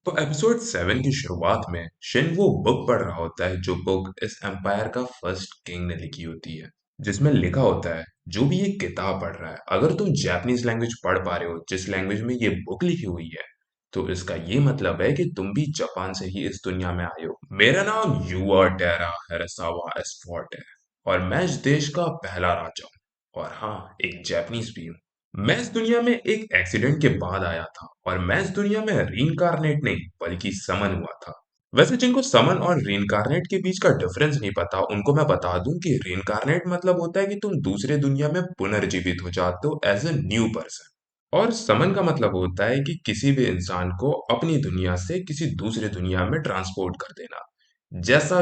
तो एपिसोड 7 की शुरुआत में शिन वो बुक पढ़ रहा होता है जो बुक इस एम्पायर का फर्स्ट किंग ने लिखी होती है, जिसमें लिखा होता है जो भी ये किताब पढ़ रहा है, अगर तुम जापानीज लैंग्वेज पढ़ पा रहे हो जिस लैंग्वेज में ये बुक लिखी हुई है, तो इसका ये मतलब है कि तुम भी जापान से ही इस दुनिया में आए हो। मेरा नाम युआ टेरा हेरासावा एस्फोर्ट है और मैं इस देश का पहला राजा हूँ और हाँ, एक जापानीज भी हूँ। मैं इस दुनिया में एक एक्सीडेंट के बाद आया था और मैं इस दुनिया में रीइंकारनेट नहीं बल्कि समन हुआ था। वैसे जिनको समन और रीइंकारनेट के बीच का डिफरेंस नहीं पता उनको मैं बता दूं कि रीइंकारनेट मतलब होता है कि तुम दूसरे दुनिया में पुनर्जीवित हो जाते हो एज ए न्यू पर्सन, और समन का मतलब होता है कि किसी भी इंसान को अपनी दुनिया से किसी दूसरे दुनिया में ट्रांसपोर्ट कर देना। जैसा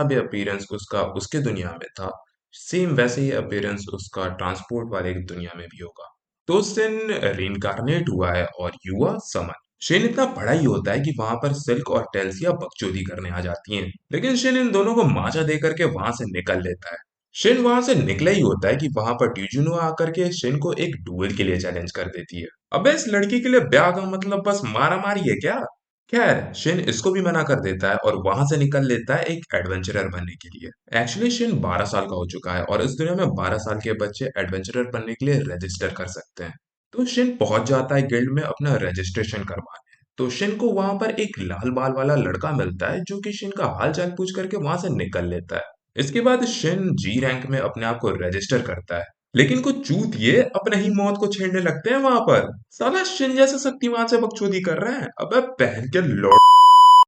भी अपीयरेंस उसका उसके दुनिया में था, सेम वैसे ही अपीयरेंस उसका ट्रांसपोर्ट वाले दुनिया में भी होगा। तो सिन रीइंकारनेट हुआ है और युवा समन। शेन इतना बड़ा ही होता है कि वहां पर सिल्क और टेल्सिया बकचोदी करने आ जाती हैं, लेकिन शेन इन दोनों को माचा दे करके वहां से निकल लेता है। शेन वहां से निकला ही होता है कि वहां पर ट्यूजुनो आकर के शेन को एक डुएल के लिए चैलेंज कर देती है। अबे इस लड़की के लिए ब्याह का मतलब बस मारा मारी है क्या? खैर शिन इसको भी मना कर देता है और वहां से निकल लेता है एक एडवेंचरर बनने के लिए। एक्चुअली शिन 12 साल का हो चुका है और इस दुनिया में 12 साल के बच्चे एडवेंचरर बनने के लिए रजिस्टर कर सकते हैं। तो शिन पहुंच जाता है गिल्ड में अपना रजिस्ट्रेशन करवाने। तो शिन को वहां पर एक लाल बाल वाला लड़का मिलता है जो कि शिन का हाल चाल पूछ करके वहां से निकल लेता है। इसके बाद शिन जी रैंक में अपने आप को रजिस्टर करता है, लेकिन कुछ चूत ये अपने ही मौत को छेड़ने लगते हैं वहां पर। साला शिन जैसा शक्तिमान से बकचोदी कर रहे हैं, अबे पहन के लौट।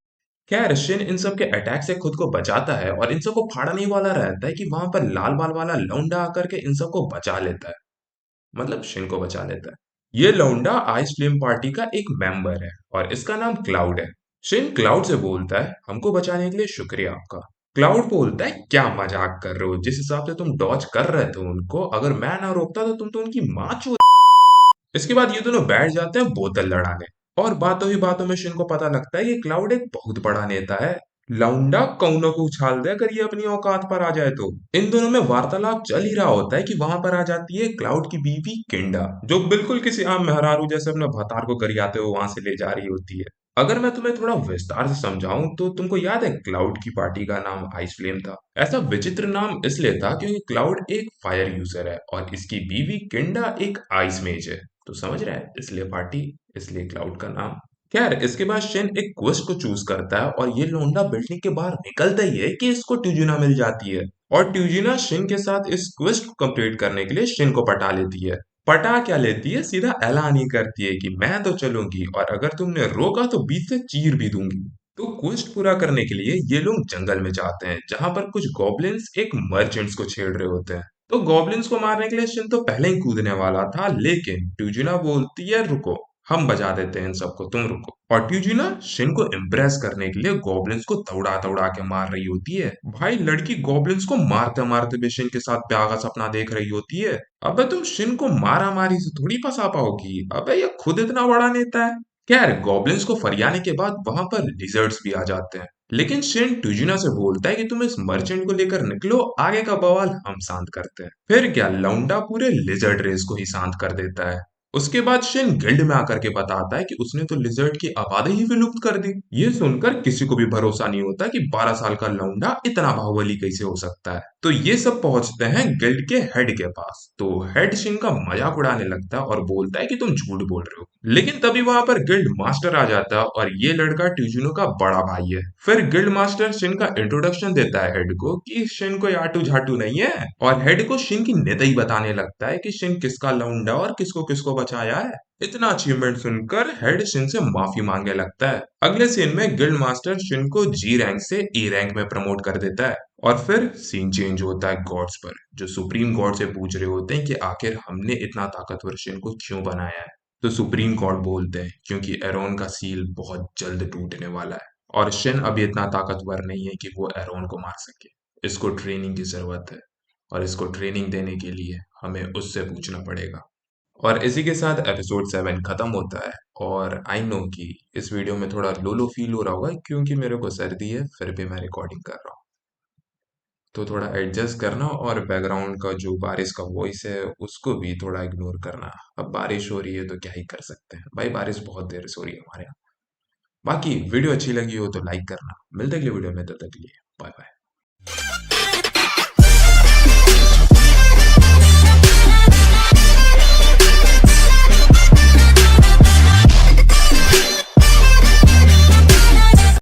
खैर शिन इन सब के अटैक से खुद को बचाता है और इन सबको फाड़ने ही वाला रहता है कि वहां पर लाल बाल वाला लौंडा आकर के इन सबको बचा लेता है, मतलब शिन को बचा लेता है। ये लौंडा आइस फ्लेम पार्टी का एक मेंबर है और इसका नाम क्लाउड है। शिन क्लाउड से बोलता है हमको बचाने के लिए शुक्रिया आपका। क्लाउड बोलता है क्या मजाक कर रहे हो, जिस हिसाब से तुम डॉज कर रहे थे उनको, अगर मैं ना रोकता तो तुम तो उनकी माँ चो। इसके बाद ये दोनों बैठ जाते हैं बोतल लड़ाने, और बातों ही बातों में शिन को पता लगता है कि क्लाउड एक बहुत बड़ा नेता है। लौंडा कौनों को उछाल दे अगर ये अपनी औकात पर आ जाए तो। इन दोनों में वार्तालाप चल ही रहा होता है कि वहां पर आ जाती है क्लाउड की बीवी किंडा, जो बिल्कुल किसी आम मेहरारू जैसे अपने भतार को गरियाते हुए वहां से ले जा रही होती है। अगर मैं तुम्हें थोड़ा विस्तार से समझाऊं तो तुमको याद है क्लाउड की पार्टी का नाम आइस फ्लेम था। ऐसा विचित्र नाम इसलिए था क्योंकि क्लाउड एक फायर यूजर है और इसकी बीवी किंडा एक आइस मेज है। तो समझ रहा है, इसलिए पार्टी, इसलिए क्लाउड का नाम। खैर इसके बाद शेन एक क्वेस्ट को चूज करता है और ये लोंडा बिल्डिंग के बाहर निकलता ही है कि इसको ट्यूजिना मिल जाती है, और ट्यूजिना शिन के साथ इस क्वेस्ट को कंप्लीट करने के लिए शिन को पटा लेती है। पटा क्या लेती है, सीधा ऐलान ही करती है कि मैं तो चलूंगी और अगर तुमने रोका तो बीच से चीर भी दूंगी। तो क्वेस्ट पूरा करने के लिए ये लोग जंगल में जाते हैं जहां पर कुछ गॉब्लिन्स एक मर्चेंट्स को छेड़ रहे होते हैं। तो गॉब्लिन्स को मारने के लिए शिन तो पहले ही कूदने वाला था, लेकिन ट्यूजिना बोलती है रुको, हम बजा देते हैं इन सबको, तुम रुको। और ट्यूजिना शिन को इम्प्रेस करने के लिए गॉब्लिन्स को दौड़ा दौड़ा के मार रही होती है। भाई लड़की गॉब्लिन्स को मारते मारते भी शिन के साथ ब्याह का सपना देख रही होती है। अबे तुम शिन को मारा मारी से थोड़ी फंसा पाओगी, अबे ये खुद इतना बड़ा नेता है। खैर गॉब्लिन्स को फरियाने के बाद वहां पर लिजर्ड्स भी आ जाते हैं, लेकिन शिन ट्यूजिना से बोलता है कि तुम इस मर्चेंट को लेकर निकलो, आगे का बवाल हम शांत करते हैं। फिर क्या लौंडा पूरे लिजर्ड रेस को ही शांत कर देता है। उसके बाद शिन गिल्ड में आकर के बताता है कि उसने तो लिजर्ड की आबादी ही विलुप्त कर दी। ये सुनकर किसी को भी भरोसा नहीं होता कि 12 साल का लौंडा इतना बाहुबली कैसे हो सकता है। तो ये सब पहुंचते हैं गिल्ड के हेड के पास। तो हेड शिन का मजाक उड़ाने लगता है और बोलता है कि तुम झूठ बोल रहे हो, लेकिन तभी वहां पर गिल्ड मास्टर आ जाता है और ये लड़का ट्यूजिनो का बड़ा भाई है। फिर गिल्ड मास्टर शिन का इंट्रोडक्शन देता है हेड को कि शिन कोई आटू झाटू नहीं है, और हेड को शिन की नितई बताने लगता है कि शिन किसका लौंडा और किसको किसको बचाया है। इतना अचीवमेंट सुनकर हेड शिन से माफी मांगने लगता है। अगले सीन में गिल्ड मास्टर शिन को जी रैंक से ए रैंक में प्रमोट कर देता है, और फिर सीन चेंज होता है गॉड्स पर, जो सुप्रीम गॉड से पूछ रहे होते हैं कि आखिर हमने इतना ताकतवर शिन को क्यों बनाया है। तो सुप्रीम गॉड बोलते हैं क्योंकि एरोन का सील बहुत जल्द टूटने वाला है और शिन अभी इतना ताकतवर नहीं है कि वो एरोन को मार सके। इसको ट्रेनिंग की जरूरत है और इसको ट्रेनिंग देने के लिए हमें उससे पूछना पड़ेगा। और इसी के साथ एपिसोड 7 खत्म होता है। और आई नो कि इस वीडियो में थोड़ा लो लो फील हो रहा होगा क्योंकि मेरे को सर्दी है, फिर भी मैं रिकॉर्डिंग कर रहा हूँ। तो थोड़ा एडजस्ट करना, और बैकग्राउंड का जो बारिश का वॉइस है उसको भी थोड़ा इग्नोर करना। अब बारिश हो रही है तो क्या ही कर सकते हैं भाई, बारिश बहुत देर से हो रही है हमारे यहाँ। बाकी वीडियो अच्छी लगी हो तो लाइक करना। मिलते हैं अगले वीडियो में, तब तक के लिए बाय बाय।